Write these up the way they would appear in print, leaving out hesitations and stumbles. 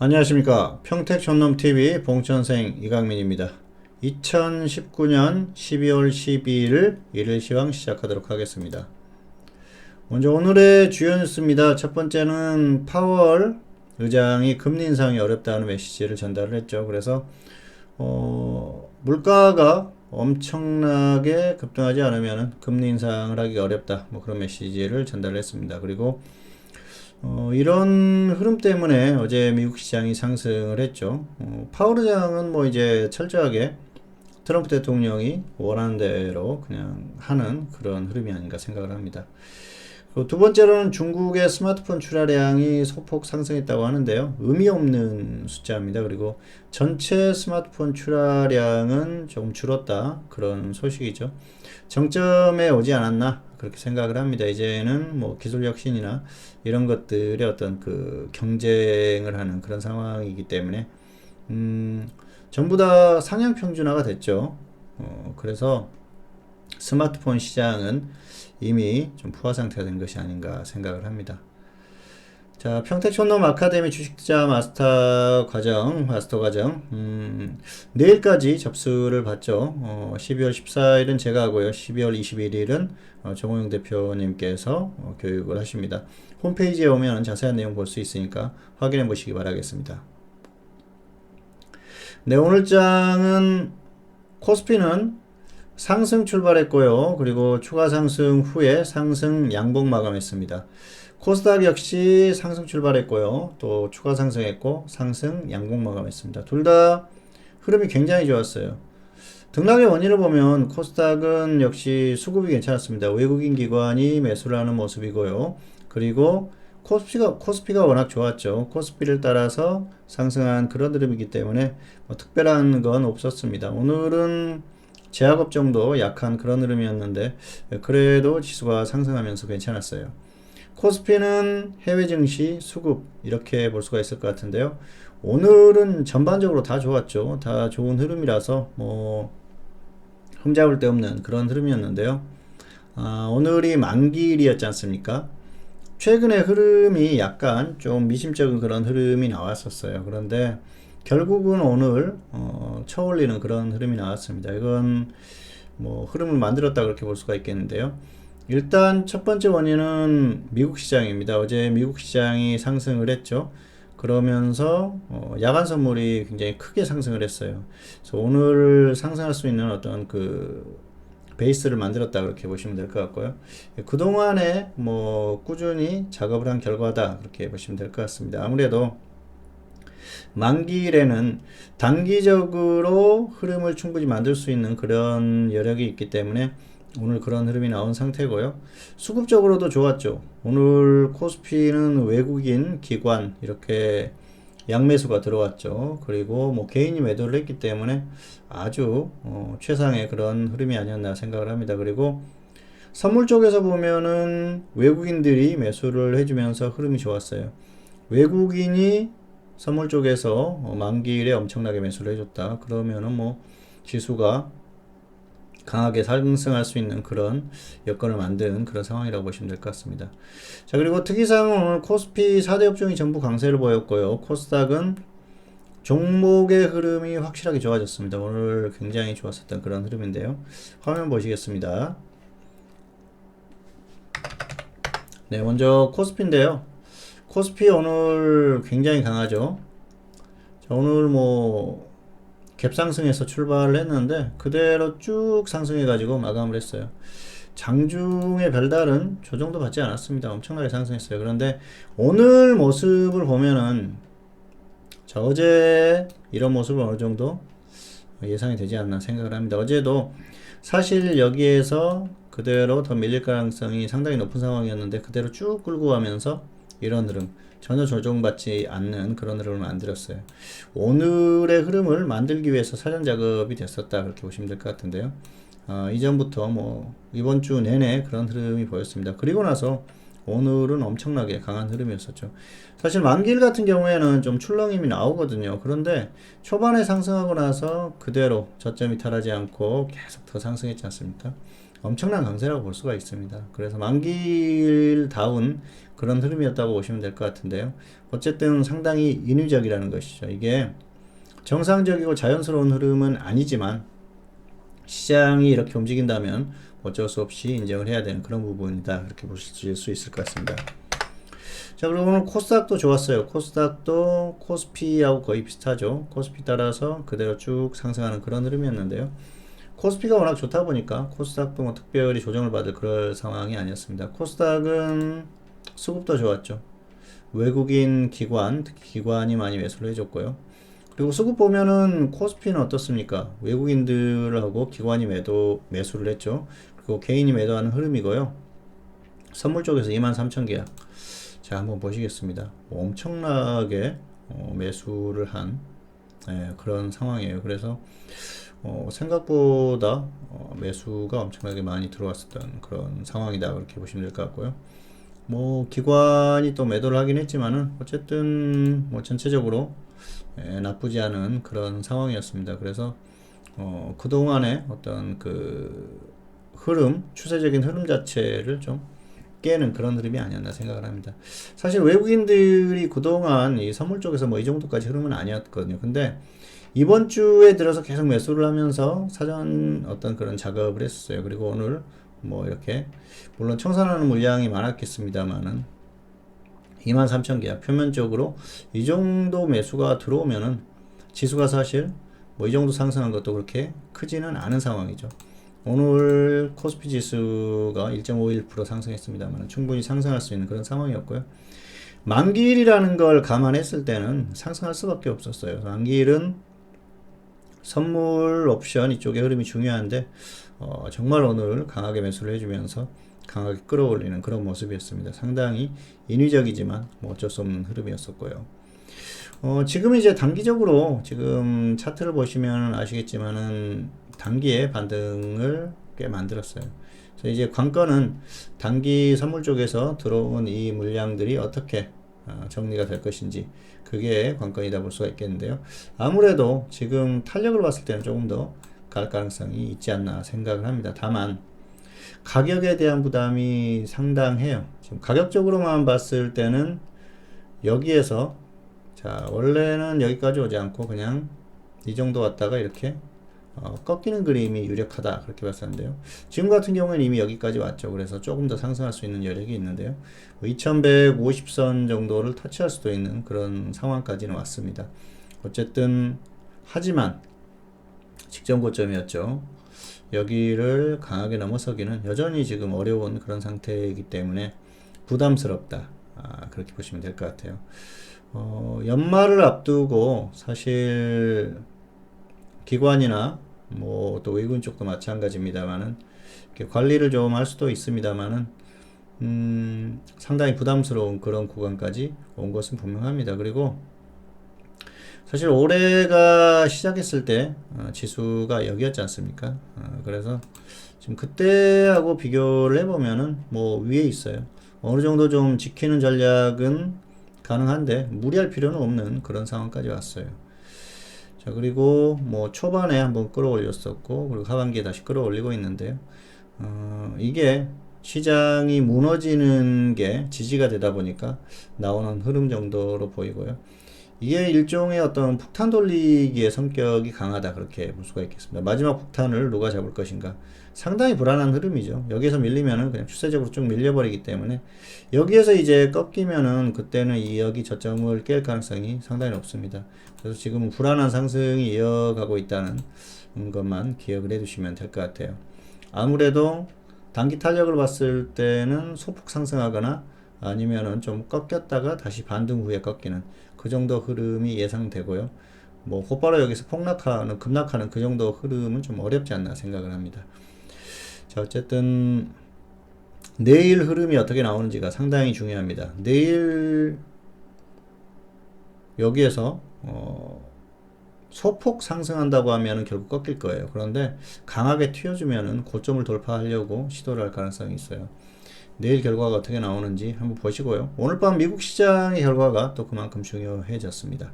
안녕하십니까. 평택촌놈TV 봉천생 이강민입니다. 2019년 12월 12일 일일 시황 시작하도록 하겠습니다. 먼저 오늘의 주요 뉴스입니다. 첫 번째는 파월 의장이 금리 인상이 어렵다는 메시지를 전달을 했죠. 그래서 물가가 엄청나게 급등하지 않으면 금리 인상을 하기 어렵다, 뭐 그런 메시지를 전달을 했습니다. 그리고 이런 흐름 때문에 어제 미국 시장이 상승을 했죠. 파월 의장은 뭐 이제 철저하게 트럼프 대통령이 원하는 대로 그냥 하는 그런 흐름이 아닌가 생각을 합니다. 두 번째로는 중국의 스마트폰 출하량이 소폭 상승했다고 하는데요. 의미 없는 숫자입니다. 그리고 전체 스마트폰 출하량은 조금 줄었다, 그런 소식이죠. 정점에 오지 않았나 그렇게 생각을 합니다. 이제는 뭐 기술 혁신이나 이런 것들의 어떤 그 경쟁을 하는 그런 상황이기 때문에 전부 다 상향 평준화가 됐죠. 그래서 스마트폰 시장은 이미 좀 부화 상태가 된 것이 아닌가 생각을 합니다. 자, 평택촌놈 아카데미 주식투자 마스터 과정, 내일까지 접수를 받죠. 12월 14일은 제가 하고요. 12월 21일은 정호영 대표님께서 교육을 하십니다. 홈페이지에 오면 자세한 내용 볼 수 있으니까 확인해 보시기 바라겠습니다. 네, 오늘 장은 코스피는 상승 출발했고요. 그리고 추가 상승 후에 상승 양봉 마감했습니다. 코스닥 역시 상승 출발했고요. 또 추가 상승했고 상승 양봉 마감했습니다. 둘 다 흐름이 굉장히 좋았어요. 등락의 원인을 보면 코스닥은 역시 수급이 괜찮았습니다. 외국인 기관이 매수를 하는 모습이고요. 그리고 코스피가 워낙 좋았죠. 코스피를 따라서 상승한 그런 흐름이기 때문에 뭐 특별한 건 없었습니다. 오늘은 제약업 정도 약한 그런 흐름이었는데 그래도 지수가 상승하면서 괜찮았어요. 코스피는 해외 증시, 수급 이렇게 볼 수가 있을 것 같은데요. 오늘은 전반적으로 다 좋았죠. 다 좋은 흐름이라서 뭐 흠잡을 데 없는 그런 흐름이었는데요. 오늘이 만기일이었지 않습니까? 최근에 흐름이 약간 좀 미심쩍은 그런 흐름이 나왔었어요. 그런데 결국은 오늘 쳐올리는 그런 흐름이 나왔습니다. 이건 뭐 흐름을 만들었다 그렇게 볼 수가 있겠는데요. 일단 첫 번째 원인은 미국 시장입니다. 어제 미국 시장이 상승을 했죠. 그러면서 야간 선물이 굉장히 크게 상승을 했어요. 그래서 오늘 상승할 수 있는 어떤 그 베이스를 만들었다 그렇게 보시면 될 것 같고요. 그동안에 뭐 꾸준히 작업을 한 결과다 그렇게 보시면 될 것 같습니다. 아무래도 만기일에는 단기적으로 흐름을 충분히 만들 수 있는 그런 여력이 있기 때문에 오늘 그런 흐름이 나온 상태고요. 수급적으로도 좋았죠. 오늘 코스피는 외국인 기관 이렇게 양매수가 들어왔죠. 그리고 뭐 개인이 매도를 했기 때문에 아주 최상의 그런 흐름이 아니었나 생각을 합니다. 그리고 선물 쪽에서 보면은 외국인들이 매수를 해주면서 흐름이 좋았어요. 외국인이 선물 쪽에서 만기일에 엄청나게 매수를 해줬다. 그러면은 뭐 지수가 강하게 상승할 수 있는 그런 여건을 만든 그런 상황이라고 보시면 될 것 같습니다. 자, 그리고 특이사항은 오늘 코스피 4대 업종이 전부 강세를 보였고요. 코스닥은 종목의 흐름이 확실하게 좋아졌습니다. 오늘 굉장히 좋았었던 그런 흐름인데요. 화면 보시겠습니다. 네, 먼저 코스피인데요. 코스피 오늘 굉장히 강하죠. 자, 오늘 뭐 갭상승해서 출발을 했는데 그대로 쭉 상승해 가지고 마감을 했어요. 장중에 별다른 조정도 받지 않았습니다. 엄청나게 상승했어요. 그런데 오늘 모습을 보면은 자, 어제 이런 모습을 어느 정도 예상이 되지 않나 생각을 합니다. 어제도 사실 여기에서 그대로 더 밀릴 가능성이 상당히 높은 상황이었는데 그대로 쭉 끌고 가면서 이런 흐름, 전혀 조정받지 않는 그런 흐름을 만들었어요. 오늘의 흐름을 만들기 위해서 사전 작업이 됐었다 그렇게 보시면 될 것 같은데요. 이전부터 뭐 이번 주 내내 그런 흐름이 보였습니다. 그리고 나서 오늘은 엄청나게 강한 흐름이었었죠. 사실 만기일 같은 경우에는 좀 출렁임이 나오거든요. 그런데 초반에 상승하고 나서 그대로 저점이 탈하지 않고 계속 더 상승했지 않습니까? 엄청난 강세라고 볼 수가 있습니다. 그래서 만기일다운 그런 흐름이었다고 보시면 될 것 같은데요. 어쨌든 상당히 인위적이라는 것이죠. 이게 정상적이고 자연스러운 흐름은 아니지만 시장이 이렇게 움직인다면 어쩔 수 없이 인정을 해야 되는 그런 부분이다. 이렇게 보실 수 있을 것 같습니다. 자, 그리고 오늘 코스닥도 좋았어요. 코스닥도 코스피하고 거의 비슷하죠. 코스피 따라서 그대로 쭉 상승하는 그런 흐름이었는데요. 코스피가 워낙 좋다 보니까 코스닥도 뭐 특별히 조정을 받을 그럴 상황이 아니었습니다. 코스닥은 수급도 좋았죠. 외국인 기관, 특히 기관이 많이 매수를 해줬고요. 그리고 수급 보면은 코스피는 어떻습니까? 외국인들하고 기관이 매수를 했죠. 그리고 개인이 매도하는 흐름이고요. 선물 쪽에서 23,000계약. 자, 한번 보시겠습니다. 엄청나게 매수를 한 그런 상황이에요. 그래서 생각보다 매수가 엄청나게 많이 들어왔었던 그런 상황이다. 그렇게 보시면 될 것 같고요. 뭐 기관이 또 매도를 하긴 했지만은 어쨌든 뭐 전체적으로 나쁘지 않은 그런 상황이었습니다. 그래서 그동안의 어떤 그 흐름, 추세적인 흐름 자체를 좀 깨는 그런 흐름이 아니었나 생각을 합니다. 사실 외국인들이 그동안 이 선물 쪽에서 뭐 이 정도까지 흐름은 아니었거든요. 근데 이번 주에 들어서 계속 매수를 하면서 사전 어떤 그런 작업을 했어요. 그리고 오늘 뭐 이렇게 물론 청산하는 물량이 많았겠습니다만은 23,000계약 표면적으로 이 정도 매수가 들어오면은 지수가 사실 뭐 이 정도 상승한 것도 그렇게 크지는 않은 상황이죠. 오늘 코스피 지수가 1.51% 상승했습니다만 충분히 상승할 수 있는 그런 상황이었고요. 만기일이라는 걸 감안했을 때는 상승할 수밖에 없었어요. 만기일은 선물 옵션 이쪽의 흐름이 중요한데 정말 오늘 강하게 매수를 해주면서 강하게 끌어올리는 그런 모습이었습니다. 상당히 인위적이지만 뭐 어쩔 수 없는 흐름이었었고요. 지금 이제 단기적으로 지금 차트를 보시면 아시겠지만은 단기에 반등을 꽤 만들었어요. 그래서 이제 관건은 단기 선물 쪽에서 들어온 이 물량들이 어떻게 정리가 될 것인지 그게 관건이다 볼 수가 있겠는데요. 아무래도 지금 탄력을 봤을 때는 조금 더 갈 가능성이 있지 않나 생각을 합니다. 다만 가격에 대한 부담이 상당해요. 지금 가격적으로만 봤을 때는 여기에서 자 원래는 여기까지 오지 않고 그냥 이 정도 왔다가 이렇게 꺾이는 그림이 유력하다 그렇게 봤었는데요. 지금 같은 경우는 이미 여기까지 왔죠. 그래서 조금 더 상승할 수 있는 여력이 있는데요. 2150선 정도를 터치할 수도 있는 그런 상황까지는 왔습니다. 어쨌든 하지만 직전 고점이었죠. 여기를 강하게 넘어서기는 여전히 지금 어려운 그런 상태이기 때문에 부담스럽다. 그렇게 보시면 될 것 같아요. 연말을 앞두고 사실 기관이나 뭐 또 외국인 쪽도 마찬가지입니다만은 관리를 좀 할 수도 있습니다만은 상당히 부담스러운 그런 구간까지 온 것은 분명합니다. 그리고 사실 올해가 시작했을 때 지수가 여기였지 않습니까? 그래서 지금 그때하고 비교를 해보면은 뭐 위에 있어요. 어느 정도 좀 지키는 전략은 가능한데 무리할 필요는 없는 그런 상황까지 왔어요. 자, 그리고 뭐 초반에 한번 끌어올렸었고 그리고 하반기에 다시 끌어올리고 있는데요. 이게 시장이 무너지는 게 지지가 되다 보니까 나오는 흐름 정도로 보이고요. 이게 일종의 어떤 폭탄 돌리기의 성격이 강하다 그렇게 볼 수가 있겠습니다. 마지막 폭탄을 누가 잡을 것인가 상당히 불안한 흐름이죠. 여기에서 밀리면은 그냥 추세적으로 쭉 밀려버리기 때문에 여기에서 이제 꺾이면은 그때는 이 여기 저점을 깰 가능성이 상당히 높습니다. 그래서 지금은 불안한 상승이 이어가고 있다는 것만 기억을 해두시면 될 것 같아요. 아무래도 단기 탄력을 봤을 때는 소폭 상승하거나 아니면은 좀 꺾였다가 다시 반등 후에 꺾이는 그 정도 흐름이 예상되고요. 뭐 곧바로 여기서 폭락하는 급락하는 그 정도 흐름은 좀 어렵지 않나 생각을 합니다. 자, 어쨌든 내일 흐름이 어떻게 나오는지가 상당히 중요합니다. 내일 여기에서 소폭 상승한다고 하면 결국 꺾일 거예요. 그런데 강하게 튀어주면은 고점을 돌파하려고 시도를 할 가능성이 있어요. 내일 결과가 어떻게 나오는지 한번 보시고요. 오늘 밤 미국 시장의 결과가 또 그만큼 중요해졌습니다.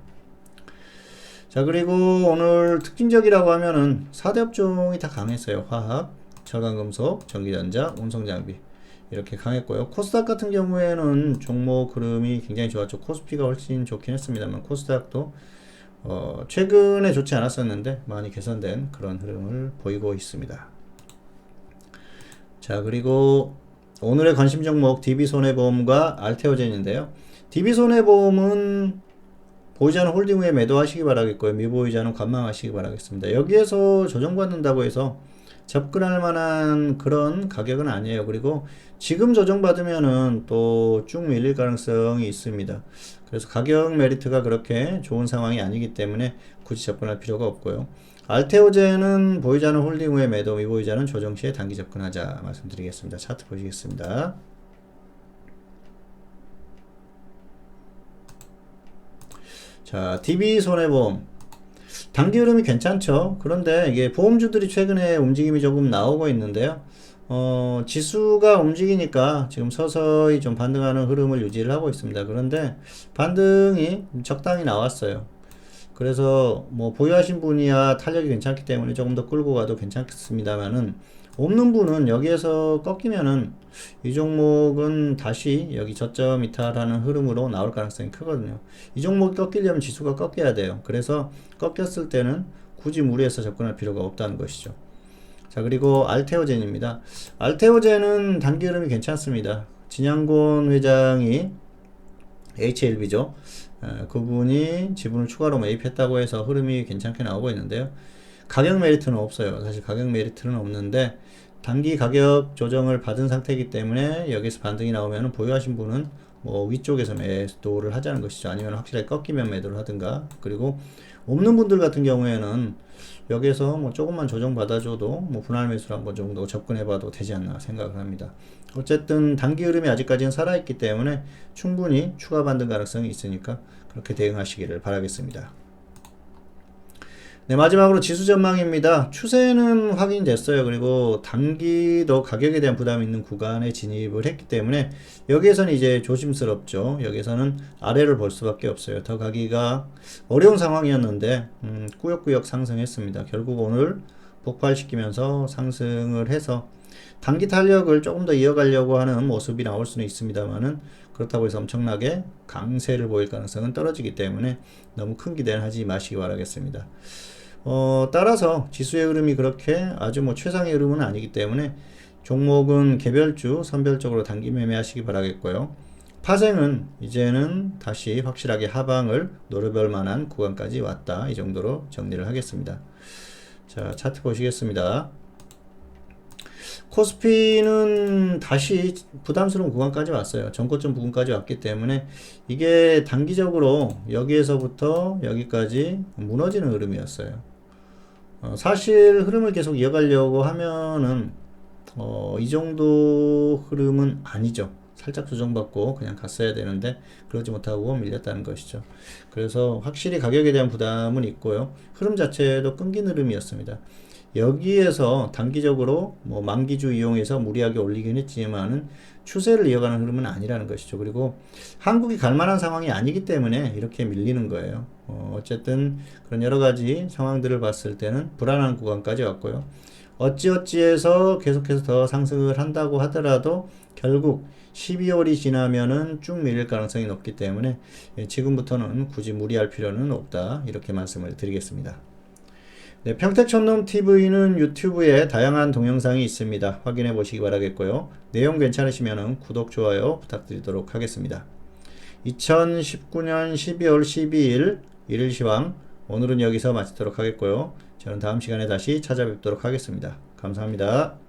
자, 그리고 오늘 특징적이라고 하면은 4대 업종이 다 강했어요. 화학, 철강금속, 전기전자, 운송장비 이렇게 강했고요. 코스닥 같은 경우에는 종목 흐름이 굉장히 좋았죠. 코스피가 훨씬 좋긴 했습니다만 코스닥도 최근에 좋지 않았었는데 많이 개선된 그런 흐름을 보이고 있습니다. 자, 그리고 오늘의 관심 종목 DB손해보험과 알테오젠인데요. DB손해보험은 보유자는 홀딩 후에 매도하시기 바라겠고요. 미보유자는 관망하시기 바라겠습니다. 여기에서 조정받는다고 해서 접근할 만한 그런 가격은 아니에요. 그리고 지금 조정받으면은 또 쭉 밀릴 가능성이 있습니다. 그래서 가격 메리트가 그렇게 좋은 상황이 아니기 때문에 굳이 접근할 필요가 없고요. 알테오젠은 보유자는 홀딩 후에 매도, 미보유자는 조정 시에 단기 접근하자 말씀드리겠습니다. 차트 보시겠습니다. 자, DB손해보험 단기 흐름이 괜찮죠. 그런데 이게 보험주들이 최근에 움직임이 조금 나오고 있는데요. 지수가 움직이니까 지금 서서히 좀 반등하는 흐름을 유지를 하고 있습니다. 그런데 반등이 적당히 나왔어요. 그래서 뭐 보유하신 분이야 탄력이 괜찮기 때문에 조금 더 끌고 가도 괜찮겠습니다만은 없는 분은 여기에서 꺾이면은 이 종목은 다시 여기 저점 이탈하는 흐름으로 나올 가능성이 크거든요. 이 종목이 꺾이려면 지수가 꺾여야 돼요. 그래서 꺾였을 때는 굳이 무리해서 접근할 필요가 없다는 것이죠. 자, 그리고 알테오젠입니다. 알테오젠은 단기 흐름이 괜찮습니다. 진양곤 회장이 HLB죠. 그분이 지분을 추가로 매입했다고 해서 흐름이 괜찮게 나오고 있는데요. 가격 메리트는 없어요. 사실 가격 메리트는 없는데 단기 가격 조정을 받은 상태이기 때문에 여기서 반등이 나오면 보유하신 분은 뭐 위쪽에서 매도를 하자는 것이죠. 아니면 확실하게 꺾이면 매도를 하든가. 그리고 없는 분들 같은 경우에는 여기서 뭐 조금만 조정 받아줘도 뭐 분할 매수를 한번 정도 접근해봐도 되지 않나 생각을 합니다. 어쨌든 단기 흐름이 아직까지는 살아있기 때문에 충분히 추가 반등 가능성이 있으니까 그렇게 대응하시기를 바라겠습니다. 네, 마지막으로 지수 전망입니다. 추세는 확인됐어요. 그리고 단기도 가격에 대한 부담이 있는 구간에 진입을 했기 때문에 여기에서는 이제 조심스럽죠. 여기서는 아래를 볼 수밖에 없어요. 더 가기가 어려운 상황이었는데 꾸역꾸역 상승했습니다. 결국 오늘 폭발시키면서 상승을 해서 단기 탄력을 조금 더 이어가려고 하는 모습이 나올 수는 있습니다만은 그렇다고 해서 엄청나게 강세를 보일 가능성은 떨어지기 때문에 너무 큰 기대는 하지 마시기 바라겠습니다. 따라서 지수의 흐름이 그렇게 아주 뭐 최상의 흐름은 아니기 때문에 종목은 개별주 선별적으로 단기 매매하시기 바라겠고요. 파생은 이제는 다시 확실하게 하방을 노려볼 만한 구간까지 왔다. 이 정도로 정리를 하겠습니다. 자, 차트 보시겠습니다. 코스피는 다시 부담스러운 구간까지 왔어요. 전고점 부근까지 왔기 때문에 이게 단기적으로 여기에서부터 여기까지 무너지는 흐름이었어요. 사실 흐름을 계속 이어가려고 하면은 이 정도 흐름은 아니죠. 살짝 조정받고 그냥 갔어야 되는데 그러지 못하고 밀렸다는 것이죠. 그래서 확실히 가격에 대한 부담은 있고요. 흐름 자체도 끊긴 흐름이었습니다. 여기에서 단기적으로 뭐 만기주 이용해서 무리하게 올리긴 했지만은 추세를 이어가는 흐름은 아니라는 것이죠. 그리고 한국이 갈 만한 상황이 아니기 때문에 이렇게 밀리는 거예요. 어쨌든 그런 여러 가지 상황들을 봤을 때는 불안한 구간까지 왔고요. 어찌어찌해서 계속해서 더 상승을 한다고 하더라도 결국 12월이 지나면은 쭉 밀릴 가능성이 높기 때문에 지금부터는 굳이 무리할 필요는 없다. 이렇게 말씀을 드리겠습니다. 네, 평택촌놈TV는 유튜브에 다양한 동영상이 있습니다. 확인해 보시기 바라겠고요. 내용 괜찮으시면 구독, 좋아요 부탁드리도록 하겠습니다. 2019년 12월 12일 일일 시황 오늘은 여기서 마치도록 하겠고요. 저는 다음 시간에 다시 찾아뵙도록 하겠습니다. 감사합니다.